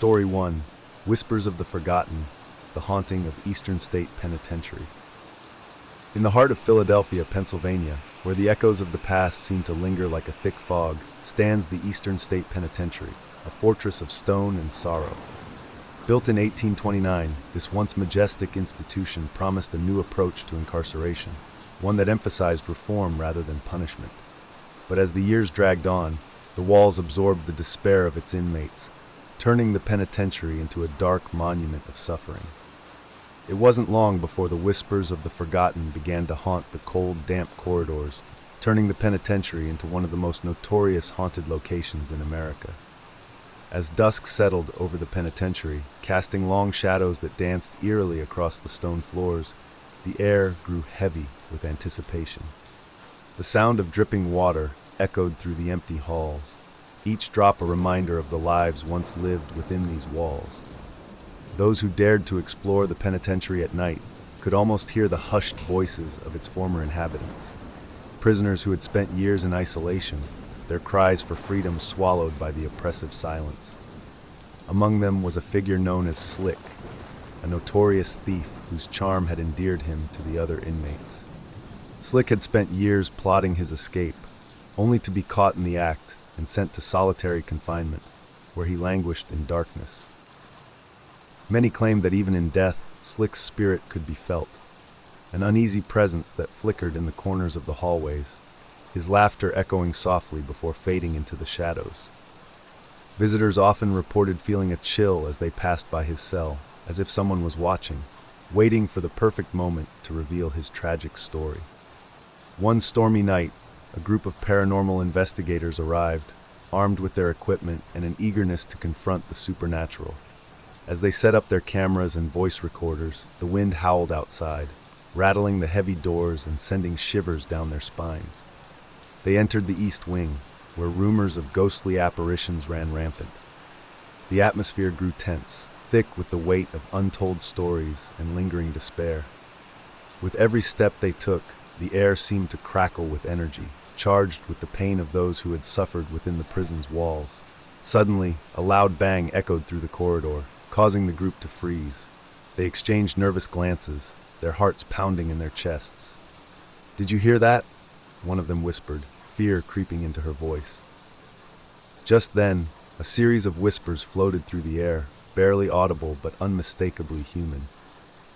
Story 1, Whispers of the Forgotten, The Haunting of Eastern State Penitentiary. In the heart of Philadelphia, Pennsylvania, where the echoes of the past seem to linger like a thick fog, stands the Eastern State Penitentiary, a fortress of stone and sorrow. Built in 1829, this once majestic institution promised a new approach to incarceration, one that emphasized reform rather than punishment. But as the years dragged on, the walls absorbed the despair of its inmates, turning the penitentiary into a dark monument of suffering. It wasn't long before the whispers of the forgotten began to haunt the cold, damp corridors, turning the penitentiary into one of the most notorious haunted locations in America. As dusk settled over the penitentiary, casting long shadows that danced eerily across the stone floors, the air grew heavy with anticipation. The sound of dripping water echoed through the empty halls, each drop a reminder of the lives once lived within these walls. Those who dared to explore the penitentiary at night could almost hear the hushed voices of its former inhabitants. Prisoners who had spent years in isolation, their cries for freedom swallowed by the oppressive silence. Among them was a figure known as Slick, a notorious thief whose charm had endeared him to the other inmates. Slick had spent years plotting his escape, only to be caught in the act and sent to solitary confinement, where he languished in darkness. Many claimed that even in death, Slick's spirit could be felt, an uneasy presence that flickered in the corners of the hallways, his laughter echoing softly before fading into the shadows. Visitors often reported feeling a chill as they passed by his cell, as if someone was watching, waiting for the perfect moment to reveal his tragic story. One stormy night, a group of paranormal investigators arrived, armed with their equipment and an eagerness to confront the supernatural. As they set up their cameras and voice recorders, the wind howled outside, rattling the heavy doors and sending shivers down their spines. They entered the East Wing, where rumors of ghostly apparitions ran rampant. The atmosphere grew tense, thick with the weight of untold stories and lingering despair. With every step they took, the air seemed to crackle with energy, charged with the pain of those who had suffered within the prison's walls. Suddenly, a loud bang echoed through the corridor, causing the group to freeze. They exchanged nervous glances, their hearts pounding in their chests. "Did you hear that?" one of them whispered, fear creeping into her voice. Just then, a series of whispers floated through the air, barely audible but unmistakably human.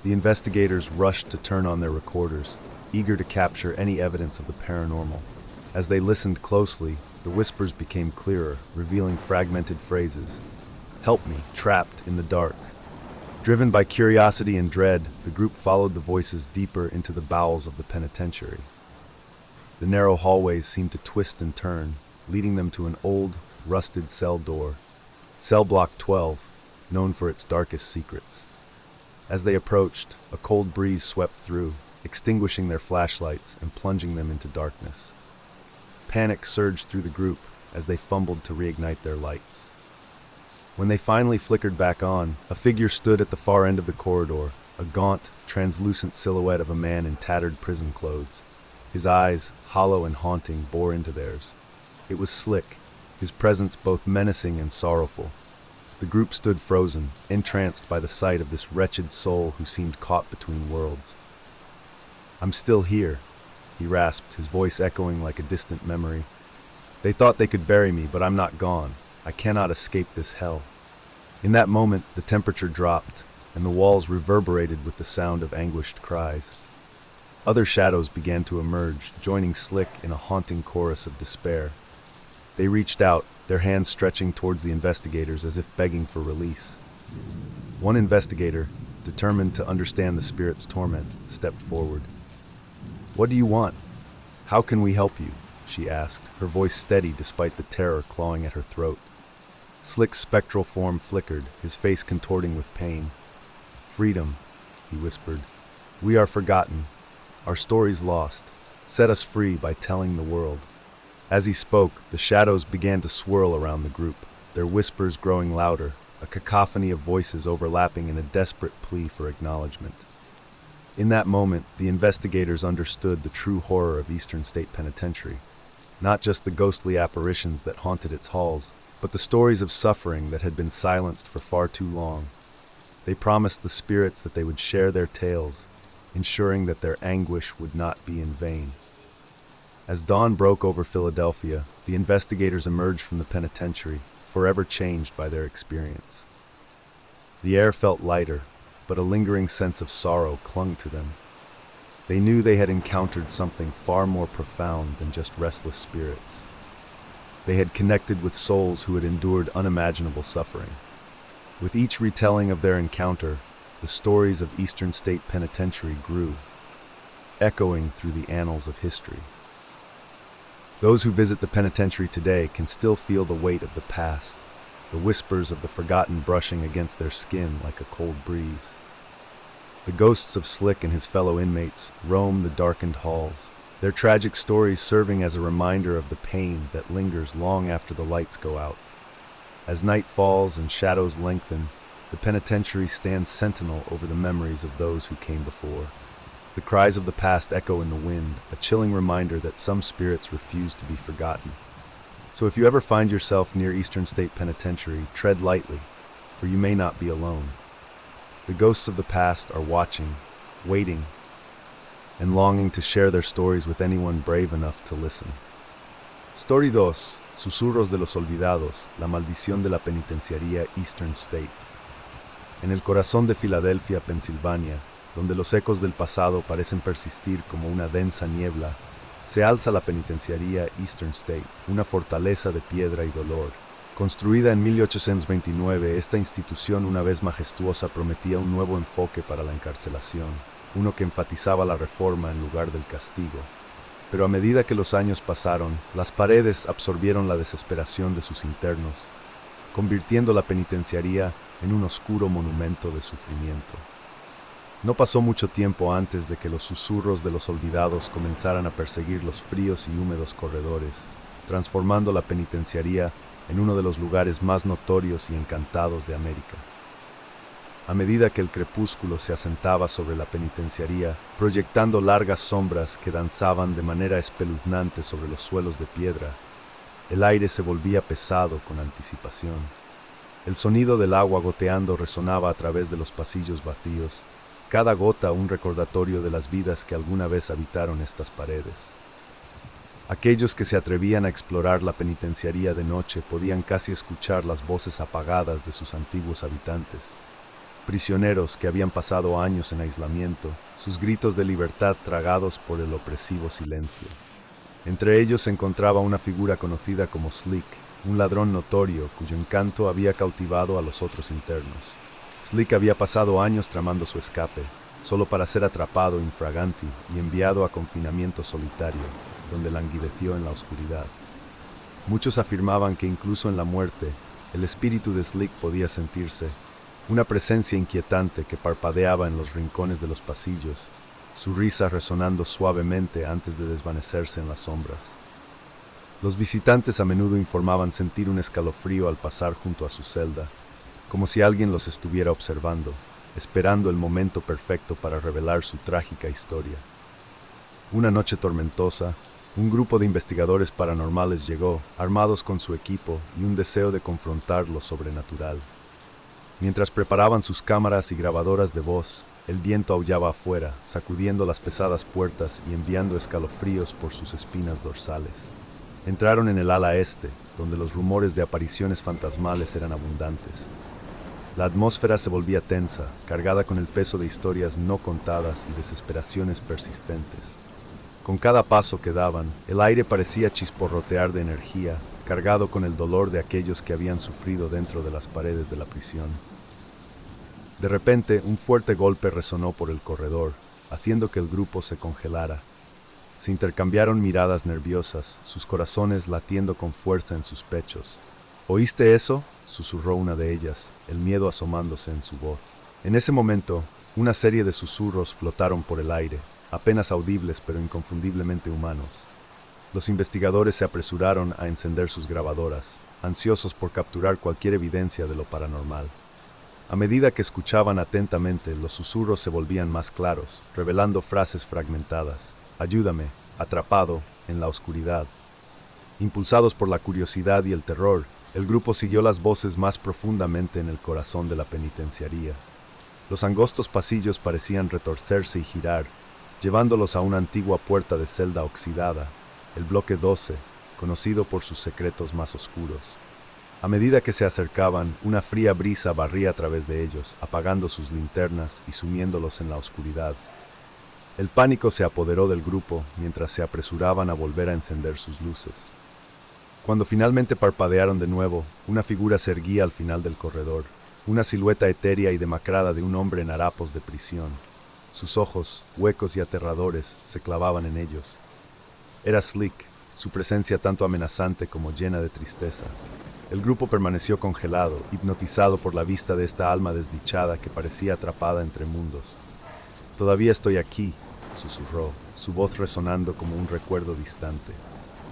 The investigators rushed to turn on their recorders, eager to capture any evidence of the paranormal. As they listened closely, the whispers became clearer, revealing fragmented phrases. "Help me, trapped in the dark." Driven by curiosity and dread, the group followed the voices deeper into the bowels of the penitentiary. The narrow hallways seemed to twist and turn, leading them to an old, rusted cell door, cell block 12, known for its darkest secrets. As they approached, a cold breeze swept through, extinguishing their flashlights and plunging them into darkness. Panic surged through the group as they fumbled to reignite their lights. When they finally flickered back on, a figure stood at the far end of the corridor, a gaunt, translucent silhouette of a man in tattered prison clothes. His eyes, hollow and haunting, bore into theirs. It was Slick, his presence both menacing and sorrowful. The group stood frozen, entranced by the sight of this wretched soul who seemed caught between worlds. "I'm still here," he rasped, his voice echoing like a distant memory. "They thought they could bury me, but I'm not gone. I cannot escape this hell." In that moment, the temperature dropped, and the walls reverberated with the sound of anguished cries. Other shadows began to emerge, joining Slick in a haunting chorus of despair. They reached out, their hands stretching towards the investigators as if begging for release. One investigator, determined to understand the spirit's torment, stepped forward. "What do you want? How can we help you?" she asked, her voice steady despite the terror clawing at her throat. Slick's spectral form flickered, his face contorting with pain. "Freedom," he whispered. "We are forgotten. Our stories lost. Set us free by telling the world." As he spoke, the shadows began to swirl around the group, their whispers growing louder, a cacophony of voices overlapping in a desperate plea for acknowledgement. In that moment, the investigators understood the true horror of Eastern State Penitentiary. Not just the ghostly apparitions that haunted its halls, but the stories of suffering that had been silenced for far too long. They promised the spirits that they would share their tales, ensuring that their anguish would not be in vain. As dawn broke over Philadelphia, the investigators emerged from the penitentiary, forever changed by their experience. The air felt lighter, but a lingering sense of sorrow clung to them. They knew they had encountered something far more profound than just restless spirits. They had connected with souls who had endured unimaginable suffering. With each retelling of their encounter, the stories of Eastern State Penitentiary grew, echoing through the annals of history. Those who visit the penitentiary today can still feel the weight of the past, the whispers of the forgotten brushing against their skin like a cold breeze. The ghosts of Slick and his fellow inmates roam the darkened halls, their tragic stories serving as a reminder of the pain that lingers long after the lights go out. As night falls and shadows lengthen, the penitentiary stands sentinel over the memories of those who came before. The cries of the past echo in the wind, a chilling reminder that some spirits refuse to be forgotten. So if you ever find yourself near Eastern State Penitentiary, tread lightly, for you may not be alone. The ghosts of the past are watching, waiting, and longing to share their stories with anyone brave enough to listen. Story 2. Susurros de los Olvidados, la maldición de la penitenciaría Eastern State. En el corazón de Filadelfia, Pensilvania, donde los ecos del pasado parecen persistir como una densa niebla, se alza la penitenciaría Eastern State, una fortaleza de piedra y dolor. Construida en 1829, esta institución una vez majestuosa prometía un nuevo enfoque para la encarcelación, uno que enfatizaba la reforma en lugar del castigo. Pero a medida que los años pasaron, las paredes absorbieron la desesperación de sus internos, convirtiendo la penitenciaría en un oscuro monumento de sufrimiento. No pasó mucho tiempo antes de que los susurros de los olvidados comenzaran a perseguir los fríos y húmedos corredores, transformando la penitenciaría en uno de los lugares más notorios y encantados de América. A medida que el crepúsculo se asentaba sobre la penitenciaría, proyectando largas sombras que danzaban de manera espeluznante sobre los suelos de piedra, el aire se volvía pesado con anticipación. El sonido del agua goteando resonaba a través de los pasillos vacíos, cada gota un recordatorio de las vidas que alguna vez habitaron estas paredes. Aquellos que se atrevían a explorar la penitenciaría de noche podían casi escuchar las voces apagadas de sus antiguos habitantes. Prisioneros que habían pasado años en aislamiento, sus gritos de libertad tragados por el opresivo silencio. Entre ellos se encontraba una figura conocida como Slick, un ladrón notorio cuyo encanto había cautivado a los otros internos. Slick había pasado años tramando su escape, solo para ser atrapado infraganti y enviado a confinamiento solitario, donde languideció en la oscuridad. Muchos afirmaban que incluso en la muerte, el espíritu de Slick podía sentirse, una presencia inquietante que parpadeaba en los rincones de los pasillos, su risa resonando suavemente antes de desvanecerse en las sombras. Los visitantes a menudo informaban sentir un escalofrío al pasar junto a su celda, como si alguien los estuviera observando, esperando el momento perfecto para revelar su trágica historia. Una noche tormentosa, un grupo de investigadores paranormales llegó, armados con su equipo y un deseo de confrontar lo sobrenatural. Mientras preparaban sus cámaras y grabadoras de voz, el viento aullaba afuera, sacudiendo las pesadas puertas y enviando escalofríos por sus espinas dorsales. Entraron en el ala este, donde los rumores de apariciones fantasmales eran abundantes. La atmósfera se volvía tensa, cargada con el peso de historias no contadas y desesperaciones persistentes. Con cada paso que daban, el aire parecía chisporrotear de energía, cargado con el dolor de aquellos que habían sufrido dentro de las paredes de la prisión. De repente, un fuerte golpe resonó por el corredor, haciendo que el grupo se congelara. Se intercambiaron miradas nerviosas, sus corazones latiendo con fuerza en sus pechos. ¿Oíste eso?, susurró una de ellas, el miedo asomándose en su voz. En ese momento, una serie de susurros flotaron por el aire, apenas audibles pero inconfundiblemente humanos. Los investigadores se apresuraron a encender sus grabadoras, ansiosos por capturar cualquier evidencia de lo paranormal. A medida que escuchaban atentamente, los susurros se volvían más claros, revelando frases fragmentadas. Ayúdame, atrapado, en la oscuridad. Impulsados por la curiosidad y el terror, El grupo siguió las voces más profundamente en el corazón de la penitenciaría. Los angostos pasillos parecían retorcerse y girar, llevándolos a una antigua puerta de celda oxidada, el bloque 12, conocido por sus secretos más oscuros. A medida que se acercaban, una fría brisa barría a través de ellos, apagando sus linternas y sumiéndolos en la oscuridad. El pánico se apoderó del grupo mientras se apresuraban a volver a encender sus luces. Cuando finalmente parpadearon de nuevo, una figura se erguía al final del corredor, una silueta etérea y demacrada de un hombre en harapos de prisión. Sus ojos, huecos y aterradores, se clavaban en ellos. Era Slick, su presencia tanto amenazante como llena de tristeza. El grupo permaneció congelado, hipnotizado por la vista de esta alma desdichada que parecía atrapada entre mundos. «Todavía estoy aquí», susurró, su voz resonando como un recuerdo distante.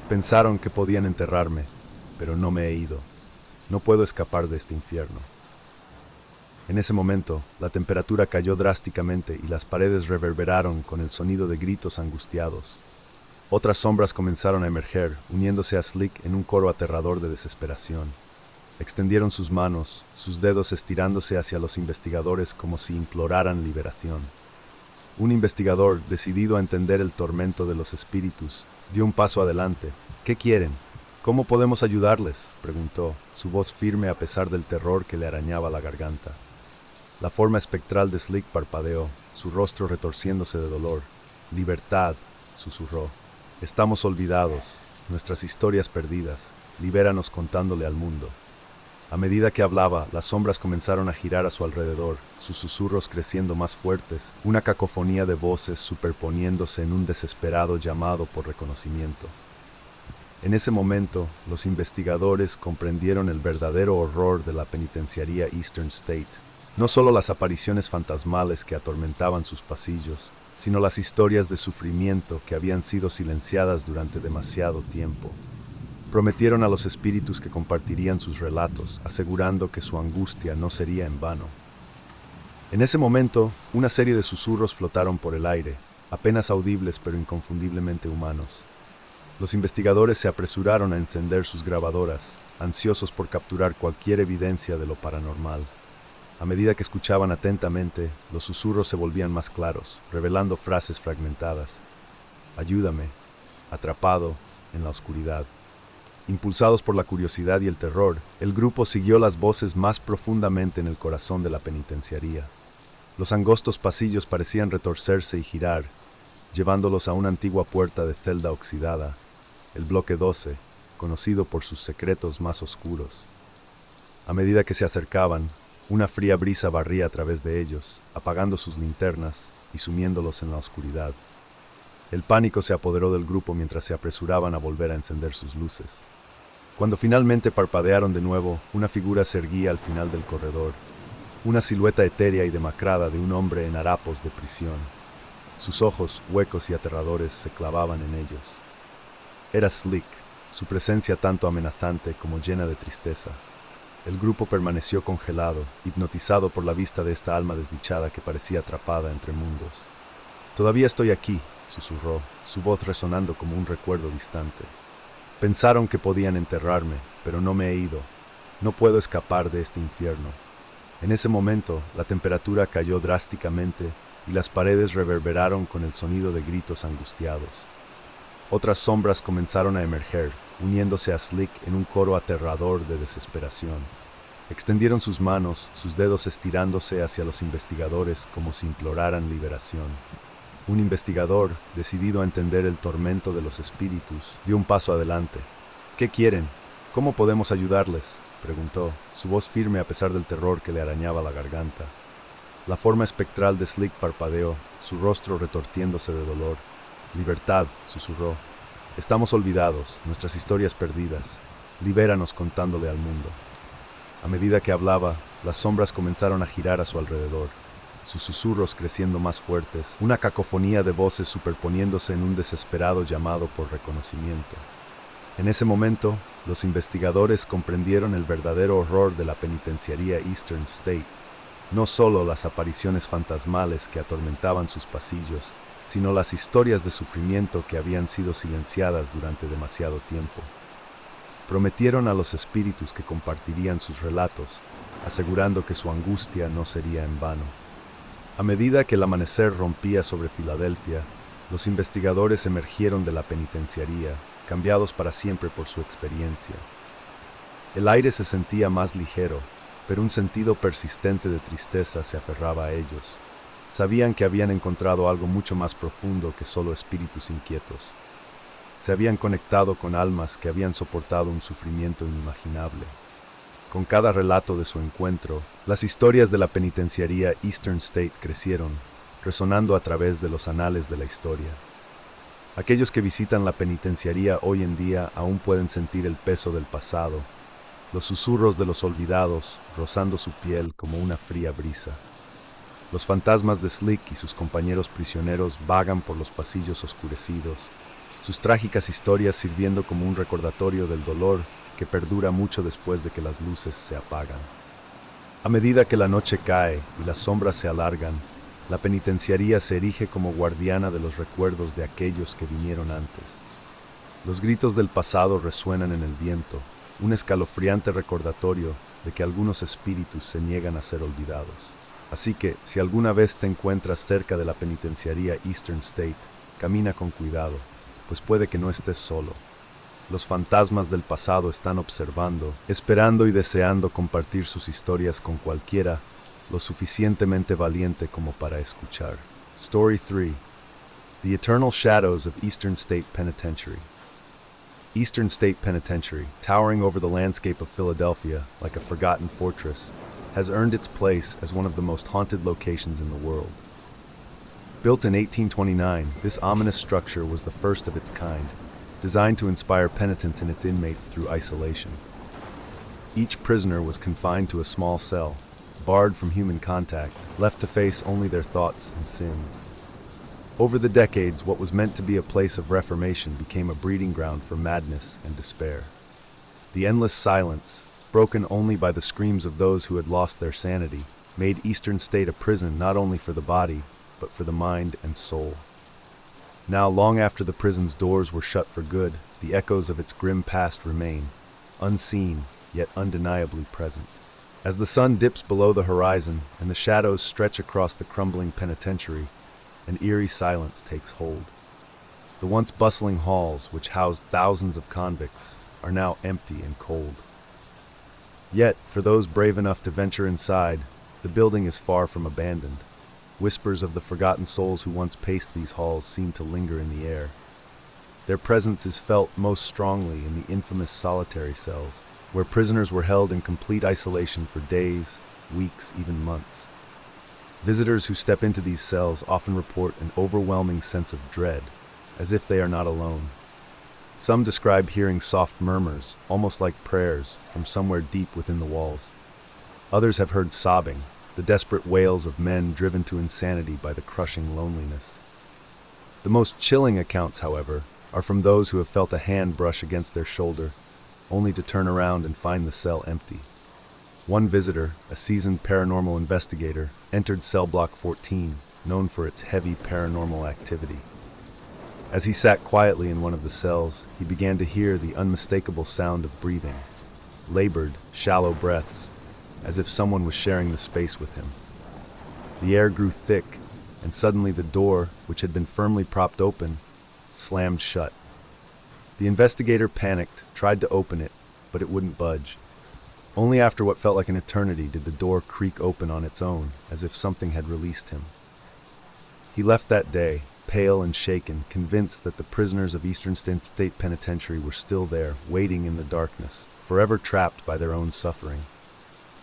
«Pensaron que podían enterrarme, pero no me he ido. No puedo escapar de este infierno». En ese momento, la temperatura cayó drásticamente y las paredes reverberaron con el sonido de gritos angustiados. Otras sombras comenzaron a emerger, uniéndose a Slick en un coro aterrador de desesperación. Extendieron sus manos, sus dedos estirándose hacia los investigadores como si imploraran liberación. Un investigador, decidido a entender el tormento de los espíritus, dio un paso adelante. «¿Qué quieren? ¿Cómo podemos ayudarles?», preguntó, su voz firme a pesar del terror que le arañaba la garganta. La forma espectral de Slick parpadeó, su rostro retorciéndose de dolor. «Libertad», susurró. «Estamos olvidados, nuestras historias perdidas. Libéranos contándole al mundo». A medida que hablaba, las sombras comenzaron a girar a su alrededor, sus susurros creciendo más fuertes, una cacofonía de voces superponiéndose en un desesperado llamado por reconocimiento. En ese momento, los investigadores comprendieron el verdadero horror de la penitenciaría Eastern State. No solo las apariciones fantasmales que atormentaban sus pasillos, sino las historias de sufrimiento que habían sido silenciadas durante demasiado tiempo. Prometieron a los espíritus que compartirían sus relatos, asegurando que su angustia no sería en vano. En ese momento, una serie de susurros flotaron por el aire, apenas audibles pero inconfundiblemente humanos. Los investigadores se apresuraron a encender sus grabadoras, ansiosos por capturar cualquier evidencia de lo paranormal. A medida que escuchaban atentamente, los susurros se volvían más claros, revelando frases fragmentadas. «Ayúdame», «atrapado», «en la oscuridad». Impulsados por la curiosidad y el terror, el grupo siguió las voces más profundamente en el corazón de la penitenciaría. Los angostos pasillos parecían retorcerse y girar, llevándolos a una antigua puerta de celda oxidada, el bloque 12, conocido por sus secretos más oscuros. A medida que se acercaban, una fría brisa barría a través de ellos, apagando sus linternas y sumiéndolos en la oscuridad. El pánico se apoderó del grupo mientras se apresuraban a volver a encender sus luces. Cuando finalmente parpadearon de nuevo, una figura se erguía al final del corredor, una silueta etérea y demacrada de un hombre en harapos de prisión. Sus ojos, huecos y aterradores, se clavaban en ellos. Era Slick, su presencia tanto amenazante como llena de tristeza. El grupo permaneció congelado, hipnotizado por la vista de esta alma desdichada que parecía atrapada entre mundos. «Todavía estoy aquí», susurró, su voz resonando como un recuerdo distante. «Pensaron que podían enterrarme, pero no me he ido. No puedo escapar de este infierno». En ese momento, la temperatura cayó drásticamente y las paredes reverberaron con el sonido de gritos angustiados. Otras sombras comenzaron a emerger, uniéndose a Slick en un coro aterrador de desesperación. Extendieron sus manos, sus dedos estirándose hacia los investigadores como si imploraran liberación. Un investigador, decidido a entender el tormento de los espíritus, dio un paso adelante. «¿Qué quieren? ¿Cómo podemos ayudarles?», preguntó, su voz firme a pesar del terror que le arañaba la garganta. La forma espectral de Slick parpadeó, su rostro retorciéndose de dolor. «Libertad», susurró. «Estamos olvidados, nuestras historias perdidas. Libéranos contándole al mundo». A medida que hablaba, las sombras comenzaron a girar a su alrededor, sus susurros creciendo más fuertes, una cacofonía de voces superponiéndose en un desesperado llamado por reconocimiento. En ese momento, los investigadores comprendieron el verdadero horror de la penitenciaría Eastern State. No solo las apariciones fantasmales que atormentaban sus pasillos, sino las historias de sufrimiento que habían sido silenciadas durante demasiado tiempo. Prometieron a los espíritus que compartirían sus relatos, asegurando que su angustia no sería en vano. A medida que el amanecer rompía sobre Filadelfia, los investigadores emergieron de la penitenciaría, cambiados para siempre por su experiencia. El aire se sentía más ligero, pero un sentido persistente de tristeza se aferraba a ellos. Sabían que habían encontrado algo mucho más profundo que solo espíritus inquietos. Se habían conectado con almas que habían soportado un sufrimiento inimaginable. Con cada relato de su encuentro, las historias de la penitenciaría Eastern State crecieron, resonando a través de los anales de la historia. Aquellos que visitan la penitenciaría hoy en día aún pueden sentir el peso del pasado, los susurros de los olvidados rozando su piel como una fría brisa. Los fantasmas de Slick y sus compañeros prisioneros vagan por los pasillos oscurecidos, sus trágicas historias sirviendo como un recordatorio del dolor que perdura mucho después de que las luces se apagan. A medida que la noche cae y las sombras se alargan, la penitenciaría se erige como guardiana de los recuerdos de aquellos que vinieron antes. Los gritos del pasado resuenan en el viento, un escalofriante recordatorio de que algunos espíritus se niegan a ser olvidados. Así que, si alguna vez te encuentras cerca de la penitenciaría Eastern State, camina con cuidado, pues puede que no estés solo. Los fantasmas del pasado están observando, esperando y deseando compartir sus historias con cualquiera lo suficientemente valiente como para escuchar. Story 3. The Eternal Shadows of Eastern State Penitentiary. Eastern State Penitentiary, towering over the landscape of Philadelphia like a forgotten fortress, has earned its place as one of the most haunted locations in the world. Built in 1829, this ominous structure was the first of its kind, designed to inspire penitence in its inmates through isolation. Each prisoner was confined to a small cell, barred from human contact, left to face only their thoughts and sins. Over the decades, what was meant to be a place of reformation became a breeding ground for madness and despair. The endless silence, broken only by the screams of those who had lost their sanity, made Eastern State a prison not only for the body, but for the mind and soul. Now, long after the prison's doors were shut for good, the echoes of its grim past remain, unseen, yet undeniably present. As the sun dips below the horizon and the shadows stretch across the crumbling penitentiary, an eerie silence takes hold. The once bustling halls, which housed thousands of convicts, are now empty and cold. Yet, for those brave enough to venture inside, the building is far from abandoned. Whispers of the forgotten souls who once paced these halls seem to linger in the air. Their presence is felt most strongly in the infamous solitary cells, where prisoners were held in complete isolation for days, weeks, even months. Visitors who step into these cells often report an overwhelming sense of dread, as if they are not alone. Some describe hearing soft murmurs, almost like prayers, from somewhere deep within the walls. Others have heard sobbing, the desperate wails of men driven to insanity by the crushing loneliness. The most chilling accounts, however, are from those who have felt a hand brush against their shoulder, only to turn around and find the cell empty. One visitor, a seasoned paranormal investigator, entered cell block 14, known for its heavy paranormal activity. As he sat quietly in one of the cells, he began to hear the unmistakable sound of breathing, labored, shallow breaths, as if someone was sharing the space with him. The air grew thick, and suddenly the door, which had been firmly propped open, slammed shut. The investigator panicked, tried to open it, but it wouldn't budge. Only after what felt like an eternity did the door creak open on its own, as if something had released him. He left that day, pale and shaken, convinced that the prisoners of Eastern State Penitentiary were still there, waiting in the darkness, forever trapped by their own suffering.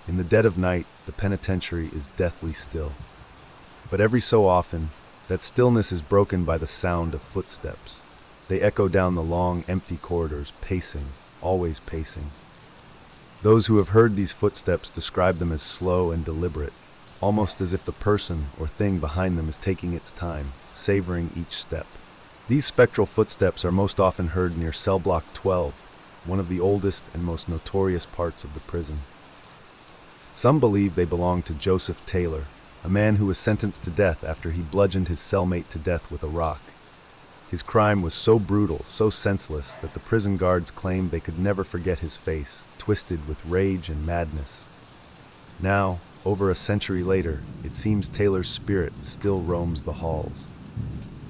In the dead of night, the penitentiary is deathly still. But every so often, that stillness is broken by the sound of footsteps. They echo down the long, empty corridors, pacing, always pacing. Those who have heard these footsteps describe them as slow and deliberate, almost as if the person or thing behind them is taking its time, savoring each step. These spectral footsteps are most often heard near cell block 12, one of the oldest and most notorious parts of the prison. Some believe they belong to Joseph Taylor, a man who was sentenced to death after he bludgeoned his cellmate to death with a rock. His crime was so brutal, so senseless, that the prison guards claimed they could never forget his face, twisted with rage and madness. Now, over a century later, it seems Taylor's spirit still roams the halls,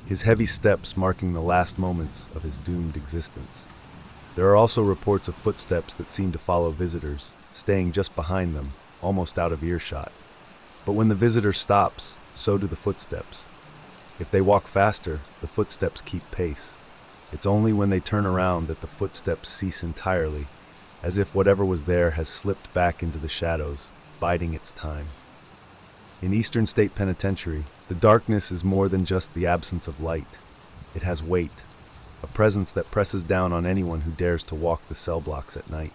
his heavy steps marking the last moments of his doomed existence. There are also reports of footsteps that seem to follow visitors, staying just behind them, almost out of earshot. But when the visitor stops, so do the footsteps. If they walk faster, the footsteps keep pace. It's only when they turn around that the footsteps cease entirely, as if whatever was there has slipped back into the shadows, biding its time. In Eastern State Penitentiary, the darkness is more than just the absence of light. It has weight, a presence that presses down on anyone who dares to walk the cell blocks at night.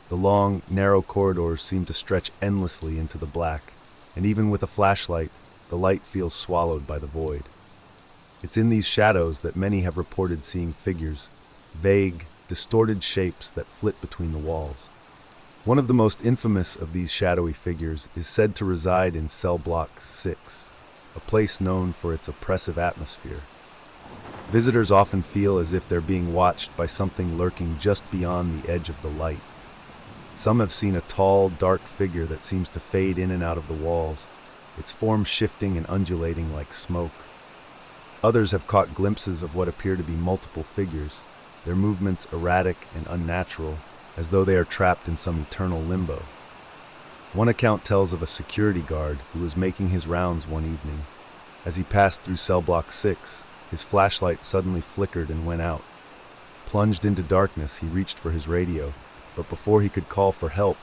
The long, narrow corridors seem to stretch endlessly into the black, and even with a flashlight, the light feels swallowed by the void. It's in these shadows that many have reported seeing figures, vague, distorted shapes that flit between the walls. One of the most infamous of these shadowy figures is said to reside in cell block 6, a place known for its oppressive atmosphere. Visitors often feel as if they're being watched by something lurking just beyond the edge of the light. Some have seen a tall, dark figure that seems to fade in and out of the walls, its form shifting and undulating like smoke. Others have caught glimpses of what appear to be multiple figures, their movements erratic and unnatural, as though they are trapped in some eternal limbo. One account tells of a security guard who was making his rounds one evening. As he passed through cell block 6, his flashlight suddenly flickered and went out. Plunged into darkness, he reached for his radio, but before he could call for help,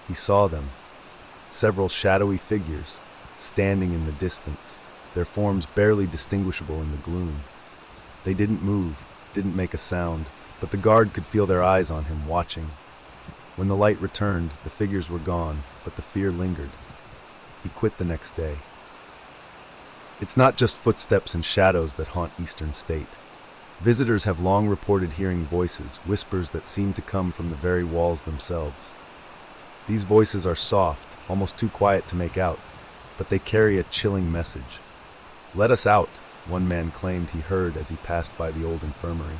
he saw them. Several shadowy figures, standing in the distance, their forms barely distinguishable in the gloom. They didn't move, didn't make a sound, but the guard could feel their eyes on him, watching. When the light returned, the figures were gone, but the fear lingered. He quit the next day. It's not just footsteps and shadows that haunt Eastern State. Visitors have long reported hearing voices, whispers that seem to come from the very walls themselves. These voices are soft, almost too quiet to make out, but they carry a chilling message. "Let us out," one man claimed he heard as he passed by the old infirmary.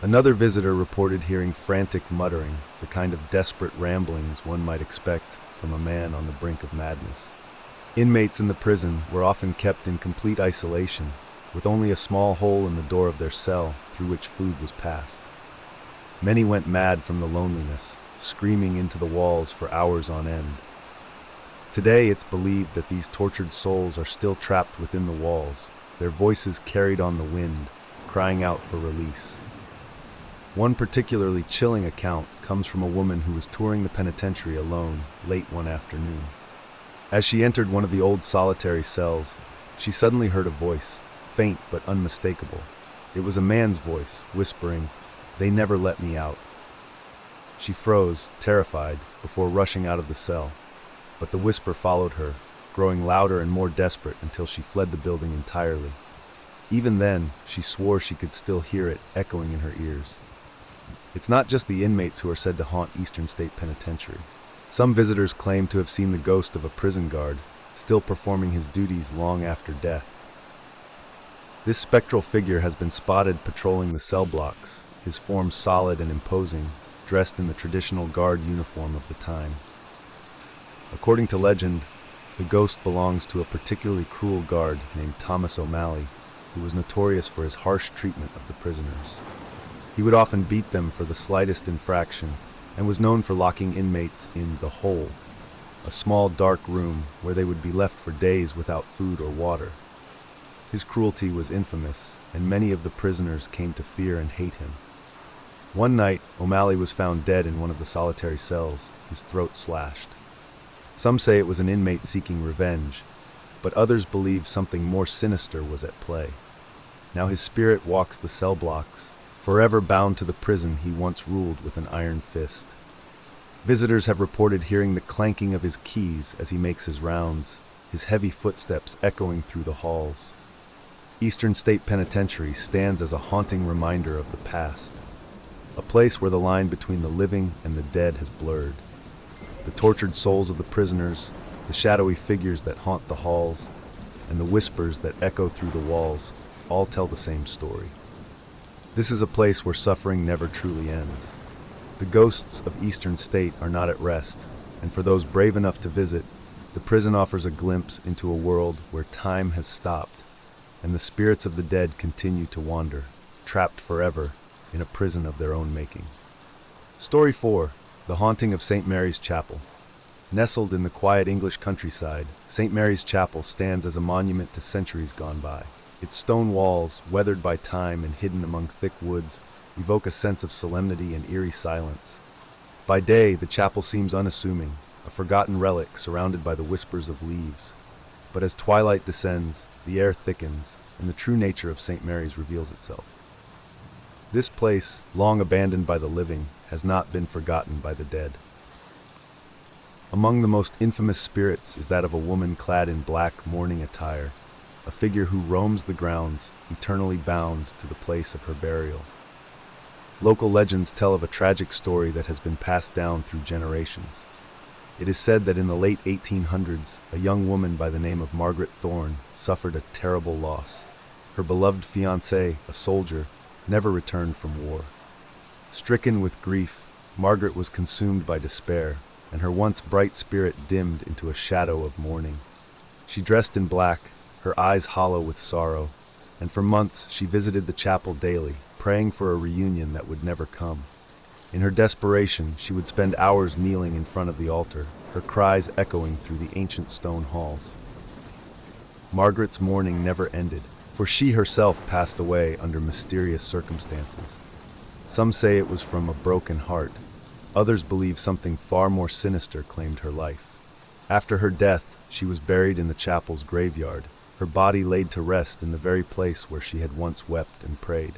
Another visitor reported hearing frantic muttering, the kind of desperate ramblings one might expect from a man on the brink of madness. Inmates in the prison were often kept in complete isolation, with only a small hole in the door of their cell through which food was passed. Many went mad from the loneliness, screaming into the walls for hours on end. Today it's believed that these tortured souls are still trapped within the walls, their voices carried on the wind, crying out for release. One particularly chilling account comes from a woman who was touring the penitentiary alone late one afternoon. As she entered one of the old solitary cells, she suddenly heard a voice, faint but unmistakable. It was a man's voice, whispering, "They never let me out." She froze, terrified, before rushing out of the cell, but the whisper followed her, growing louder and more desperate until she fled the building entirely. Even then, she swore she could still hear it echoing in her ears. It's not just the inmates who are said to haunt Eastern State Penitentiary. Some visitors claim to have seen the ghost of a prison guard, still performing his duties long after death. This spectral figure has been spotted patrolling the cell blocks, his form solid and imposing, dressed in the traditional guard uniform of the time. According to legend, the ghost belongs to a particularly cruel guard named Thomas O'Malley, who was notorious for his harsh treatment of the prisoners. He would often beat them for the slightest infraction, and was known for locking inmates in the hole, a small dark room where they would be left for days without food or water. His cruelty was infamous, and many of the prisoners came to fear and hate him. One night, O'Malley was found dead in one of the solitary cells, his throat slashed. Some say it was an inmate seeking revenge, but others believe something more sinister was at play. Now his spirit walks the cell blocks, forever bound to the prison he once ruled with an iron fist. Visitors have reported hearing the clanking of his keys as he makes his rounds, his heavy footsteps echoing through the halls. Eastern State Penitentiary stands as a haunting reminder of the past, a place where the line between the living and the dead has blurred. The tortured souls of the prisoners, the shadowy figures that haunt the halls, and the whispers that echo through the walls all tell the same story. This is a place where suffering never truly ends. The ghosts of Eastern State are not at rest, and for those brave enough to visit, the prison offers a glimpse into a world where time has stopped, and the spirits of the dead continue to wander, trapped forever in a prison of their own making. Story 4. The Haunting of St. Mary's Chapel. Nestled in the quiet English countryside, St. Mary's Chapel stands as a monument to centuries gone by. Its stone walls, weathered by time and hidden among thick woods, evoke a sense of solemnity and eerie silence. By day, the chapel seems unassuming, a forgotten relic surrounded by the whispers of leaves. But as twilight descends, the air thickens, and the true nature of St. Mary's reveals itself. This place, long abandoned by the living, has not been forgotten by the dead. Among the most infamous spirits is that of a woman clad in black mourning attire, a figure who roams the grounds, eternally bound to the place of her burial. Local legends tell of a tragic story that has been passed down through generations. It is said that in the late 1800s, a young woman by the name of Margaret Thorne suffered a terrible loss. Her beloved fiancé, a soldier, never returned from war. Stricken with grief, Margaret was consumed by despair, and her once bright spirit dimmed into a shadow of mourning. She dressed in black, her eyes hollow with sorrow, and for months she visited the chapel daily, praying for a reunion that would never come. In her desperation, she would spend hours kneeling in front of the altar, her cries echoing through the ancient stone halls. Margaret's mourning never ended, for she herself passed away under mysterious circumstances. Some say it was from a broken heart. Others believe something far more sinister claimed her life. After her death, she was buried in the chapel's graveyard, her body laid to rest in the very place where she had once wept and prayed.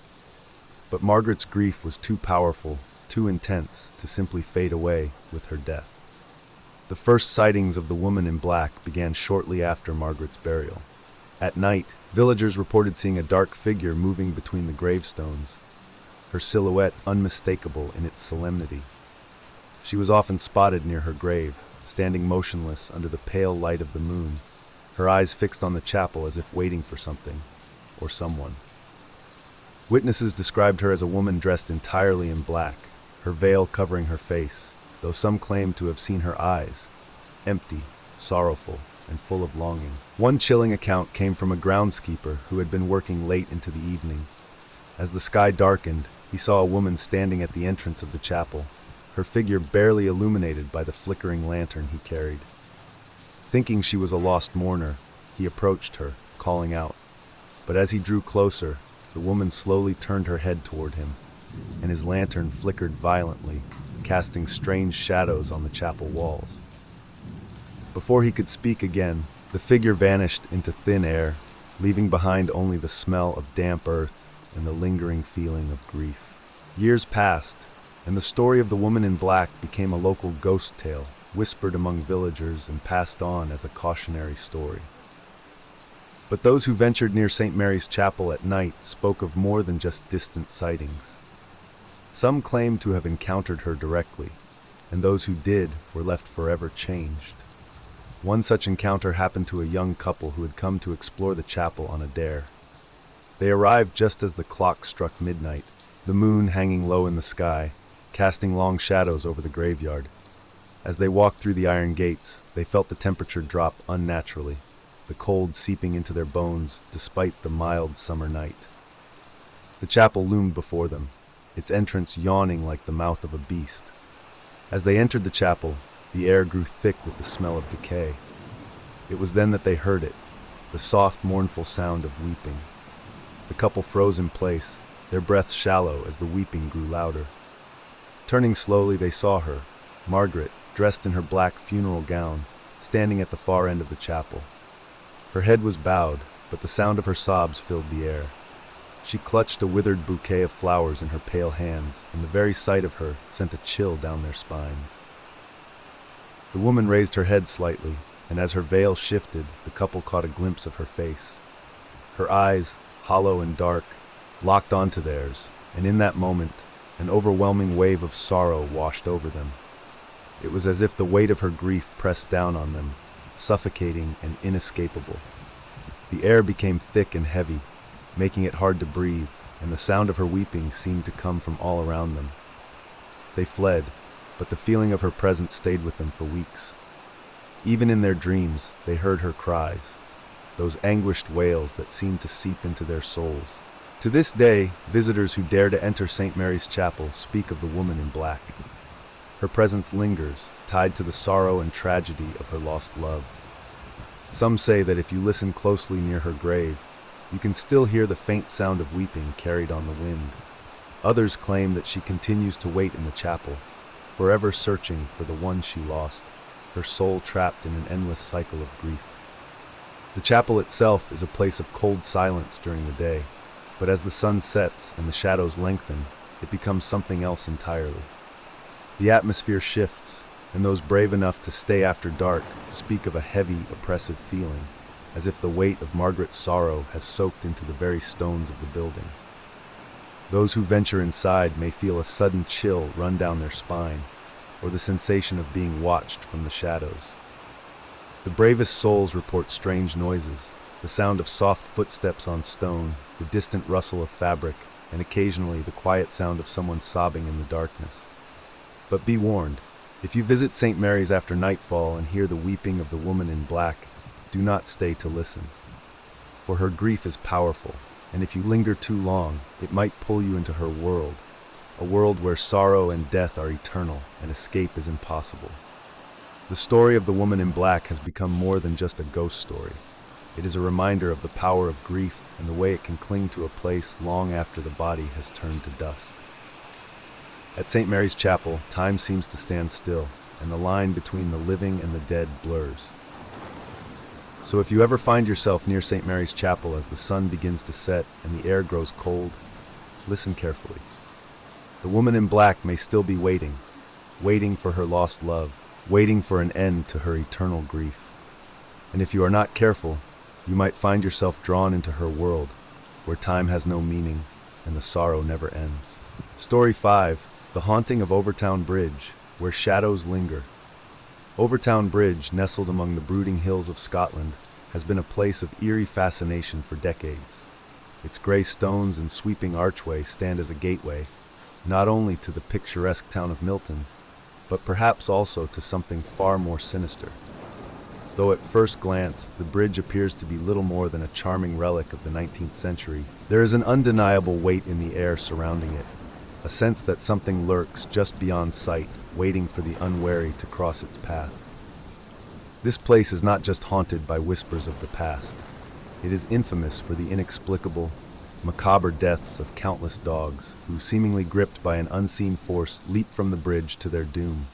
But Margaret's grief was too powerful, too intense, to simply fade away with her death. The first sightings of the woman in black began shortly after Margaret's burial. At night, villagers reported seeing a dark figure moving between the gravestones, her silhouette unmistakable in its solemnity. She was often spotted near her grave, standing motionless under the pale light of the moon, her eyes fixed on the chapel as if waiting for something, or someone. Witnesses described her as a woman dressed entirely in black, her veil covering her face, though some claimed to have seen her eyes, empty, sorrowful, and full of longing. One chilling account came from a groundskeeper who had been working late into the evening. As the sky darkened, he saw a woman standing at the entrance of the chapel, her figure barely illuminated by the flickering lantern he carried. Thinking she was a lost mourner, he approached her, calling out. But as he drew closer, the woman slowly turned her head toward him, and his lantern flickered violently, casting strange shadows on the chapel walls. Before he could speak again, the figure vanished into thin air, leaving behind only the smell of damp earth and the lingering feeling of grief. Years passed, and the story of the woman in black became a local ghost tale, whispered among villagers and passed on as a cautionary story. But those who ventured near St. Mary's Chapel at night spoke of more than just distant sightings. Some claimed to have encountered her directly, and those who did were left forever changed. One such encounter happened to a young couple who had come to explore the chapel on a dare. They arrived just as the clock struck midnight, the moon hanging low in the sky, casting long shadows over the graveyard. As they walked through the iron gates, they felt the temperature drop unnaturally, the cold seeping into their bones despite the mild summer night. The chapel loomed before them, its entrance yawning like the mouth of a beast. As they entered the chapel, the air grew thick with the smell of decay. It was then that they heard it, the soft, mournful sound of weeping. The couple froze in place, their breaths shallow as the weeping grew louder. Turning slowly, they saw her, Margaret, dressed in her black funeral gown, standing at the far end of the chapel. Her head was bowed, but the sound of her sobs filled the air. She clutched a withered bouquet of flowers in her pale hands, and the very sight of her sent a chill down their spines. The woman raised her head slightly, and as her veil shifted, the couple caught a glimpse of her face. Her eyes, hollow and dark, locked onto theirs, and in that moment, an overwhelming wave of sorrow washed over them. It was as if the weight of her grief pressed down on them, suffocating and inescapable. The air became thick and heavy, making it hard to breathe, and the sound of her weeping seemed to come from all around them. They fled, but the feeling of her presence stayed with them for weeks. Even in their dreams, they heard her cries, those anguished wails that seemed to seep into their souls. To this day, visitors who dare to enter St. Mary's Chapel speak of the woman in black. Her presence lingers, tied to the sorrow and tragedy of her lost love. Some say that if you listen closely near her grave, you can still hear the faint sound of weeping carried on the wind. Others claim that she continues to wait in the chapel, forever searching for the one she lost, her soul trapped in an endless cycle of grief. The chapel itself is a place of cold silence during the day, but as the sun sets and the shadows lengthen, it becomes something else entirely. The atmosphere shifts, and those brave enough to stay after dark speak of a heavy, oppressive feeling, as if the weight of Margaret's sorrow has soaked into the very stones of the building. Those who venture inside may feel a sudden chill run down their spine, or the sensation of being watched from the shadows. The bravest souls report strange noises, the sound of soft footsteps on stone, the distant rustle of fabric, and occasionally the quiet sound of someone sobbing in the darkness. But be warned, if you visit St. Mary's after nightfall and hear the weeping of the woman in black, do not stay to listen. For her grief is powerful, and if you linger too long, it might pull you into her world, a world where sorrow and death are eternal and escape is impossible. The story of the woman in black has become more than just a ghost story. It is a reminder of the power of grief and the way it can cling to a place long after the body has turned to dust. At St. Mary's Chapel, time seems to stand still, and the line between the living and the dead blurs. So if you ever find yourself near St. Mary's Chapel as the sun begins to set and the air grows cold, listen carefully. The woman in black may still be waiting for her lost love, waiting for an end to her eternal grief. And if you are not careful, you might find yourself drawn into her world, where time has no meaning and the sorrow never ends. Story 5. The Haunting of Overtown Bridge, Where Shadows Linger. Overtown Bridge, nestled among the brooding hills of Scotland, has been a place of eerie fascination for decades. Its grey stones and sweeping archway stand as a gateway, not only to the picturesque town of Milton, but perhaps also to something far more sinister. Though at first glance, the bridge appears to be little more than a charming relic of the 19th century, there is an undeniable weight in the air surrounding it, a sense that something lurks just beyond sight, waiting for the unwary to cross its path. This place is not just haunted by whispers of the past. It is infamous for the inexplicable, macabre deaths of countless dogs who, seemingly gripped by an unseen force, leap from the bridge to their doom.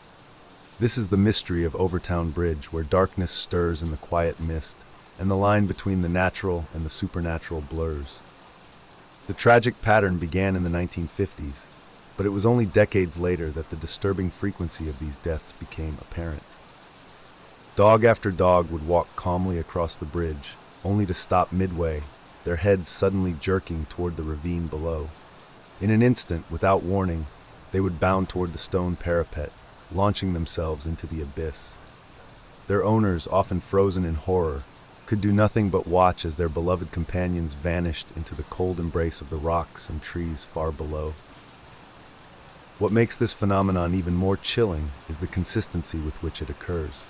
This is the mystery of Overtown Bridge, where darkness stirs in the quiet mist, and the line between the natural and the supernatural blurs. The tragic pattern began in the 1950s, but it was only decades later that the disturbing frequency of these deaths became apparent. Dog after dog would walk calmly across the bridge, only to stop midway, their heads suddenly jerking toward the ravine below. In an instant, without warning, they would bound toward the stone parapet, launching themselves into the abyss. Their owners, often frozen in horror, could do nothing but watch as their beloved companions vanished into the cold embrace of the rocks and trees far below. What makes this phenomenon even more chilling is the consistency with which it occurs.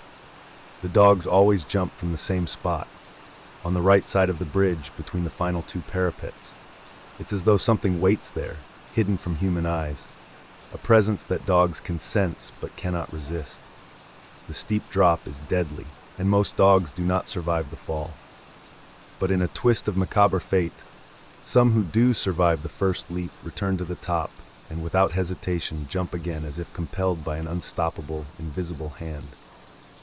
The dogs always jump from the same spot, on the right side of the bridge between the final two parapets. It's as though something waits there, hidden from human eyes, a presence that dogs can sense but cannot resist. The steep drop is deadly, and most dogs do not survive the fall. But in a twist of macabre fate, some who do survive the first leap return to the top, and without hesitation jump again as if compelled by an unstoppable, invisible hand.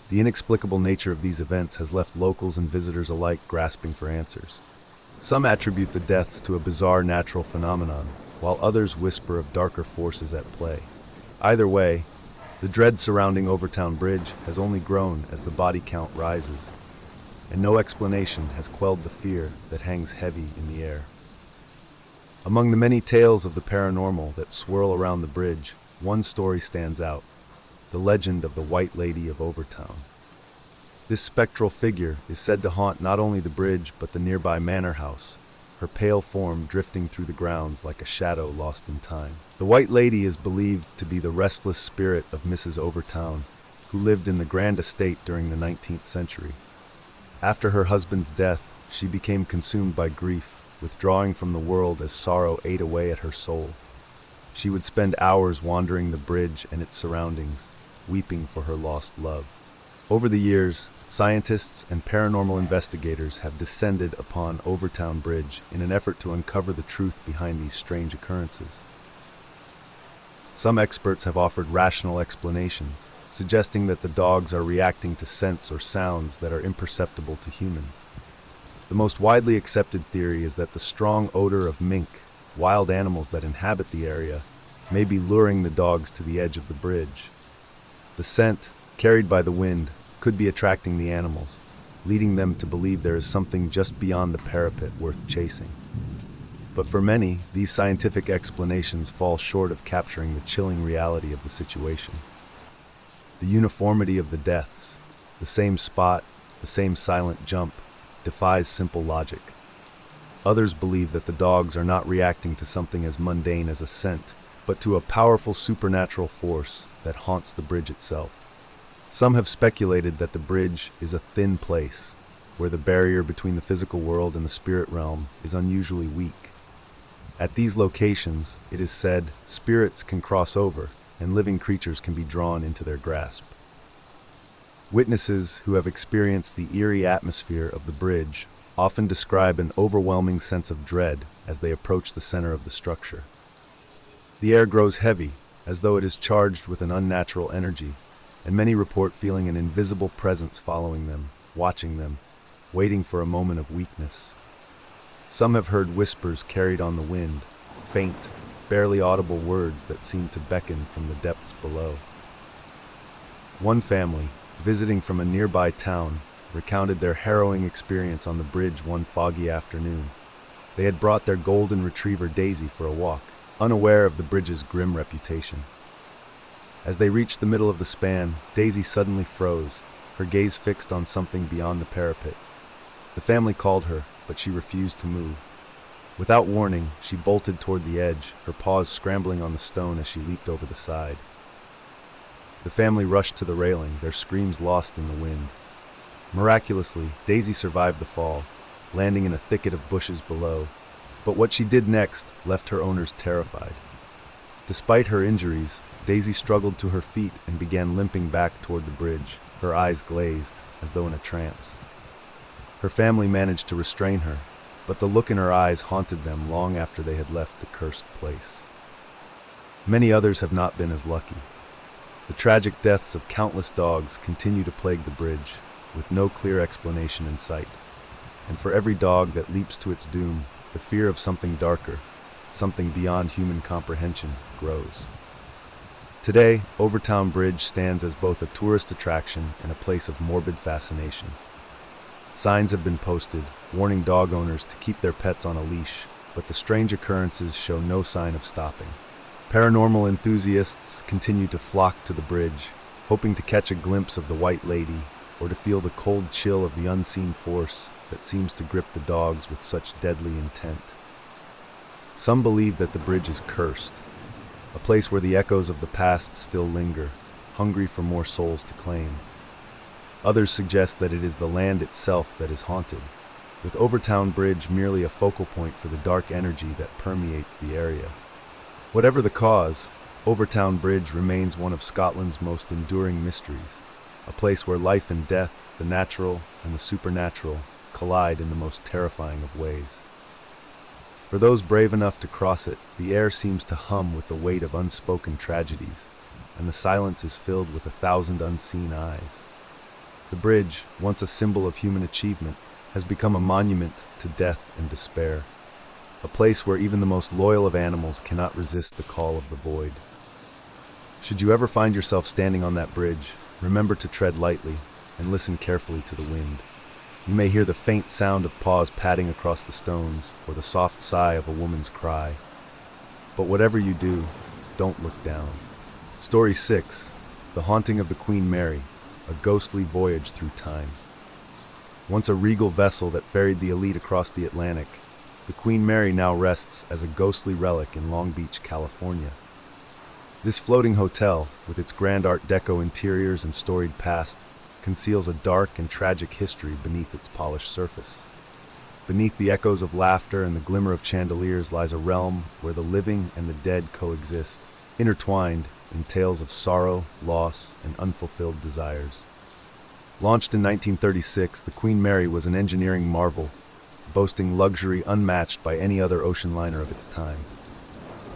The inexplicable nature of these events has left locals and visitors alike grasping for answers. Some attribute the deaths to a bizarre natural phenomenon, while others whisper of darker forces at play. Either way, the dread surrounding Overtown Bridge has only grown as the body count rises, and no explanation has quelled the fear that hangs heavy in the air. Among the many tales of the paranormal that swirl around the bridge, one story stands out: the legend of the White Lady of Overtown. This spectral figure is said to haunt not only the bridge but the nearby manor house, her pale form drifting through the grounds like a shadow lost in time. The White Lady is believed to be the restless spirit of Mrs. Overtown, who lived in the Grand Estate during the 19th century. After her husband's death, she became consumed by grief, withdrawing from the world as sorrow ate away at her soul. She would spend hours wandering the bridge and its surroundings, weeping for her lost love. Over the years, scientists and paranormal investigators have descended upon Overtown Bridge in an effort to uncover the truth behind these strange occurrences. Some experts have offered rational explanations, suggesting that the dogs are reacting to scents or sounds that are imperceptible to humans. The most widely accepted theory is that the strong odor of mink, wild animals that inhabit the area, may be luring the dogs to the edge of the bridge. The scent, carried by the wind, could be attracting the animals, leading them to believe there is something just beyond the parapet worth chasing. But for many, these scientific explanations fall short of capturing the chilling reality of the situation. The uniformity of the deaths, the same spot, the same silent jump, defies simple logic. Others believe that the dogs are not reacting to something as mundane as a scent, but to a powerful supernatural force that haunts the bridge itself. Some have speculated that the bridge is a thin place, where the barrier between the physical world and the spirit realm is unusually weak. At these locations, it is said, spirits can cross over, and living creatures can be drawn into their grasp. Witnesses who have experienced the eerie atmosphere of the bridge often describe an overwhelming sense of dread as they approach the center of the structure. The air grows heavy, as though it is charged with an unnatural energy, and many report feeling an invisible presence following them, watching them, waiting for a moment of weakness. Some have heard whispers carried on the wind, faint, barely audible words that seem to beckon from the depths below. One family, visiting from a nearby town, recounted their harrowing experience on the bridge one foggy afternoon. They had brought their golden retriever Daisy for a walk, unaware of the bridge's grim reputation. As they reached the middle of the span, Daisy suddenly froze, her gaze fixed on something beyond the parapet. The family called her, but she refused to move. Without warning, she bolted toward the edge, her paws scrambling on the stone as she leaped over the side. The family rushed to the railing, their screams lost in the wind. Miraculously, Daisy survived the fall, landing in a thicket of bushes below. But what she did next left her owners terrified. Despite her injuries, Daisy struggled to her feet and began limping back toward the bridge, her eyes glazed, as though in a trance. Her family managed to restrain her, but the look in her eyes haunted them long after they had left the cursed place. Many others have not been as lucky. The tragic deaths of countless dogs continue to plague the bridge, with no clear explanation in sight. And for every dog that leaps to its doom, the fear of something darker, something beyond human comprehension, grows. Today, Overtown Bridge stands as both a tourist attraction and a place of morbid fascination. Signs have been posted, warning dog owners to keep their pets on a leash, but the strange occurrences show no sign of stopping. Paranormal enthusiasts continue to flock to the bridge, hoping to catch a glimpse of the White Lady or to feel the cold chill of the unseen force that seems to grip the dogs with such deadly intent. Some believe that the bridge is cursed, a place where the echoes of the past still linger, hungry for more souls to claim. Others suggest that it is the land itself that is haunted, with Overtown Bridge merely a focal point for the dark energy that permeates the area. Whatever the cause, Overtown Bridge remains one of Scotland's most enduring mysteries, a place where life and death, the natural and the supernatural, collide in the most terrifying of ways. For those brave enough to cross it, the air seems to hum with the weight of unspoken tragedies, and the silence is filled with 1,000 unseen eyes. The bridge, once a symbol of human achievement, has become a monument to death and despair, a place where even the most loyal of animals cannot resist the call of the void. Should you ever find yourself standing on that bridge, remember to tread lightly and listen carefully to the wind. You may hear the faint sound of paws padding across the stones or the soft sigh of a woman's cry. But whatever you do, don't look down. Story 6, The Haunting of the Queen Mary, a ghostly voyage through time. Once a regal vessel that ferried the elite across the Atlantic, the Queen Mary now rests as a ghostly relic in Long Beach, California. This floating hotel, with its grand Art Deco interiors and storied past, conceals a dark and tragic history beneath its polished surface. Beneath the echoes of laughter and the glimmer of chandeliers lies a realm where the living and the dead coexist, intertwined in tales of sorrow, loss, and unfulfilled desires. Launched in 1936, the Queen Mary was an engineering marvel, boasting luxury unmatched by any other ocean liner of its time.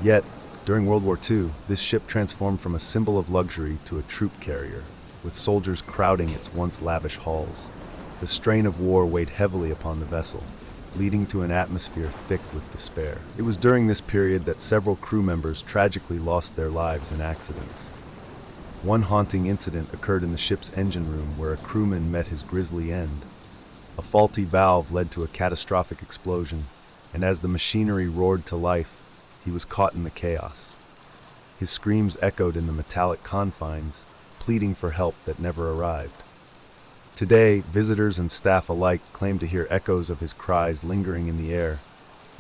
Yet, during World War II, this ship transformed from a symbol of luxury to a troop carrier, with soldiers crowding its once lavish halls. The strain of war weighed heavily upon the vessel, leading to an atmosphere thick with despair. It was during this period that several crew members tragically lost their lives in accidents. One haunting incident occurred in the ship's engine room where a crewman met his grisly end. A faulty valve led to a catastrophic explosion, and as the machinery roared to life, he was caught in the chaos. His screams echoed in the metallic confines, pleading for help that never arrived. Today, visitors and staff alike claim to hear echoes of his cries lingering in the air,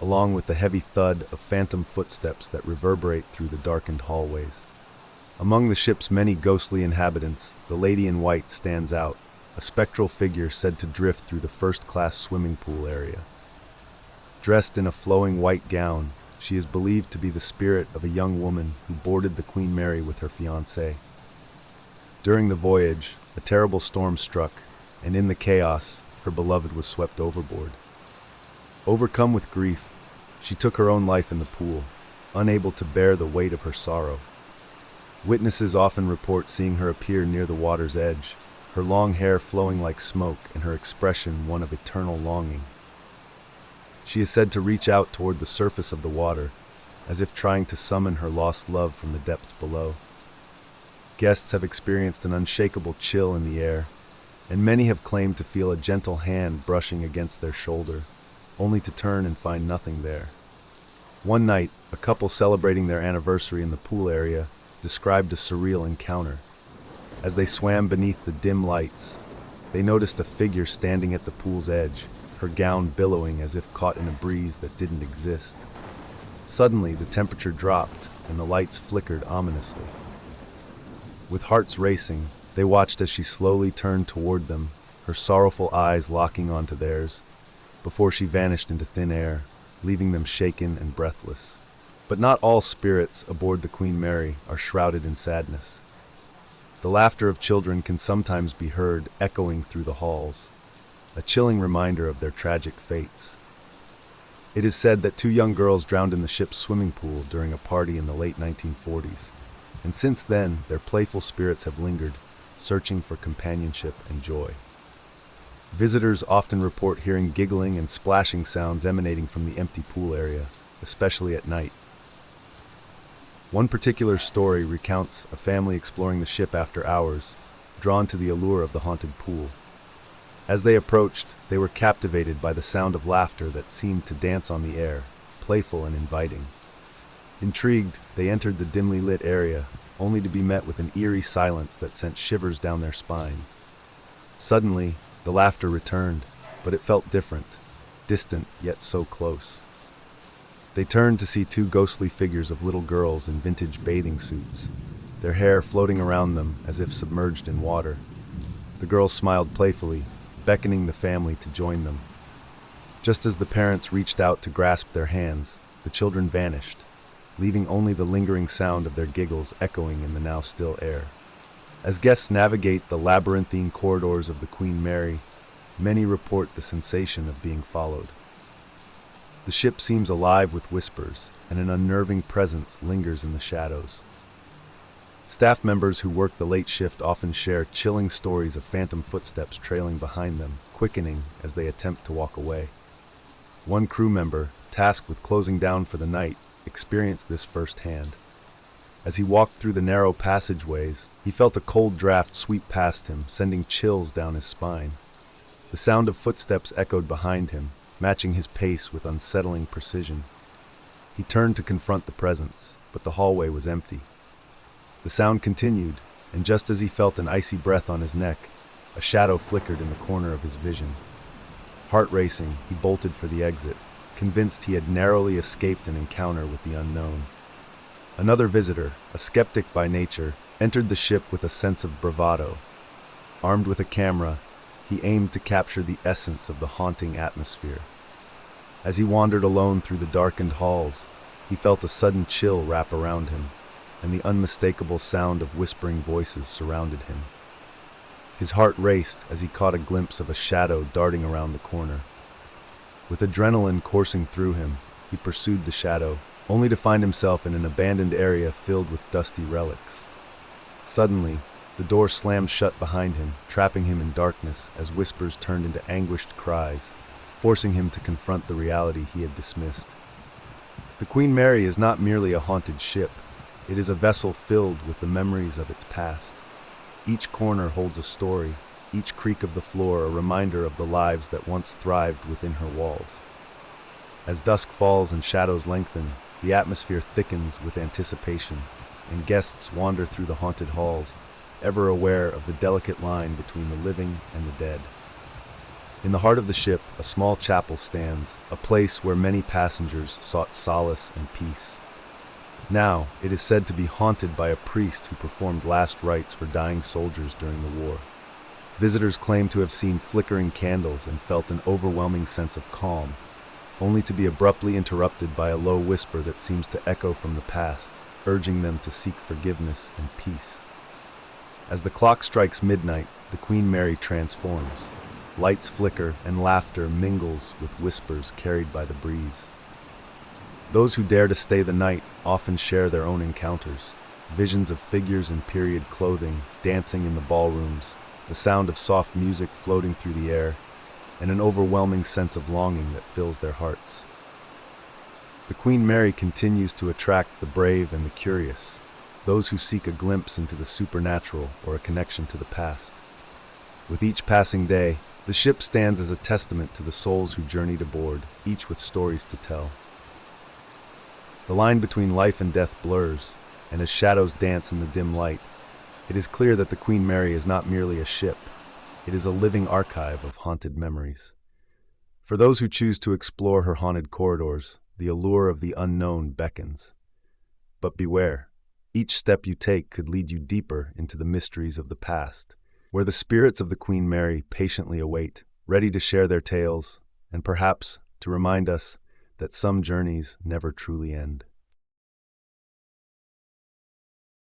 along with the heavy thud of phantom footsteps that reverberate through the darkened hallways. Among the ship's many ghostly inhabitants, the Lady in White stands out, a spectral figure said to drift through the first-class swimming pool area. Dressed in a flowing white gown, she is believed to be the spirit of a young woman who boarded the Queen Mary with her fiancé. During the voyage, a terrible storm struck, and in the chaos, her beloved was swept overboard. Overcome with grief, she took her own life in the pool, unable to bear the weight of her sorrow. Witnesses often report seeing her appear near the water's edge, her long hair flowing like smoke and her expression one of eternal longing. She is said to reach out toward the surface of the water, as if trying to summon her lost love from the depths below. Guests have experienced an unshakable chill in the air, and many have claimed to feel a gentle hand brushing against their shoulder, only to turn and find nothing there. One night, a couple celebrating their anniversary in the pool area described a surreal encounter. As they swam beneath the dim lights, they noticed a figure standing at the pool's edge, her gown billowing as if caught in a breeze that didn't exist. Suddenly, the temperature dropped, and the lights flickered ominously. With hearts racing, they watched as she slowly turned toward them, her sorrowful eyes locking onto theirs, before she vanished into thin air, leaving them shaken and breathless. But not all spirits aboard the Queen Mary are shrouded in sadness. The laughter of children can sometimes be heard echoing through the halls, a chilling reminder of their tragic fates. It is said that two young girls drowned in the ship's swimming pool during a party in the late 1940s, and since then their playful spirits have lingered, searching for companionship and joy. Visitors often report hearing giggling and splashing sounds emanating from the empty pool area, especially at night. One particular story recounts a family exploring the ship after hours, drawn to the allure of the haunted pool. As they approached, they were captivated by the sound of laughter that seemed to dance on the air, playful and inviting. Intrigued, they entered the dimly lit area, only to be met with an eerie silence that sent shivers down their spines. Suddenly, the laughter returned, but it felt different, distant yet so close. They turned to see two ghostly figures of little girls in vintage bathing suits, their hair floating around them as if submerged in water. The girls smiled playfully, beckoning the family to join them. Just as the parents reached out to grasp their hands, the children vanished, leaving only the lingering sound of their giggles echoing in the now still air. As guests navigate the labyrinthine corridors of the Queen Mary, many report the sensation of being followed. The ship seems alive with whispers, and an unnerving presence lingers in the shadows. Staff members who work the late shift often share chilling stories of phantom footsteps trailing behind them, quickening as they attempt to walk away. One crew member, tasked with closing down for the night, experienced this firsthand. As he walked through the narrow passageways, he felt a cold draft sweep past him, sending chills down his spine. The sound of footsteps echoed behind him, matching his pace with unsettling precision. He turned to confront the presence, but the hallway was empty. The sound continued, and just as he felt an icy breath on his neck, a shadow flickered in the corner of his vision. Heart racing, he bolted for the exit, convinced he had narrowly escaped an encounter with the unknown. Another visitor, a skeptic by nature, entered the ship with a sense of bravado. Armed with a camera, he aimed to capture the essence of the haunting atmosphere. As he wandered alone through the darkened halls, he felt a sudden chill wrap around him, and the unmistakable sound of whispering voices surrounded him. His heart raced as he caught a glimpse of a shadow darting around the corner. With adrenaline coursing through him, he pursued the shadow, only to find himself in an abandoned area filled with dusty relics. Suddenly, the door slammed shut behind him, trapping him in darkness as whispers turned into anguished cries, forcing him to confront the reality he had dismissed. The Queen Mary is not merely a haunted ship. It is a vessel filled with the memories of its past. Each corner holds a story, each creak of the floor a reminder of the lives that once thrived within her walls. As dusk falls and shadows lengthen, the atmosphere thickens with anticipation, and guests wander through the haunted halls, ever aware of the delicate line between the living and the dead. In the heart of the ship, a small chapel stands, a place where many passengers sought solace and peace. Now, it is said to be haunted by a priest who performed last rites for dying soldiers during the war. Visitors claim to have seen flickering candles and felt an overwhelming sense of calm, only to be abruptly interrupted by a low whisper that seems to echo from the past, urging them to seek forgiveness and peace. As the clock strikes midnight, the Queen Mary transforms. Lights flicker and laughter mingles with whispers carried by the breeze. Those who dare to stay the night often share their own encounters, visions of figures in period clothing dancing in the ballrooms, the sound of soft music floating through the air, and an overwhelming sense of longing that fills their hearts. The Queen Mary continues to attract the brave and the curious, those who seek a glimpse into the supernatural or a connection to the past. With each passing day, the ship stands as a testament to the souls who journeyed aboard, each with stories to tell. The line between life and death blurs, and as shadows dance in the dim light, it is clear that the Queen Mary is not merely a ship. It is a living archive of haunted memories. For those who choose to explore her haunted corridors, the allure of the unknown beckons. But beware, each step you take could lead you deeper into the mysteries of the past, where the spirits of the Queen Mary patiently await, ready to share their tales, and perhaps to remind us that some journeys never truly end.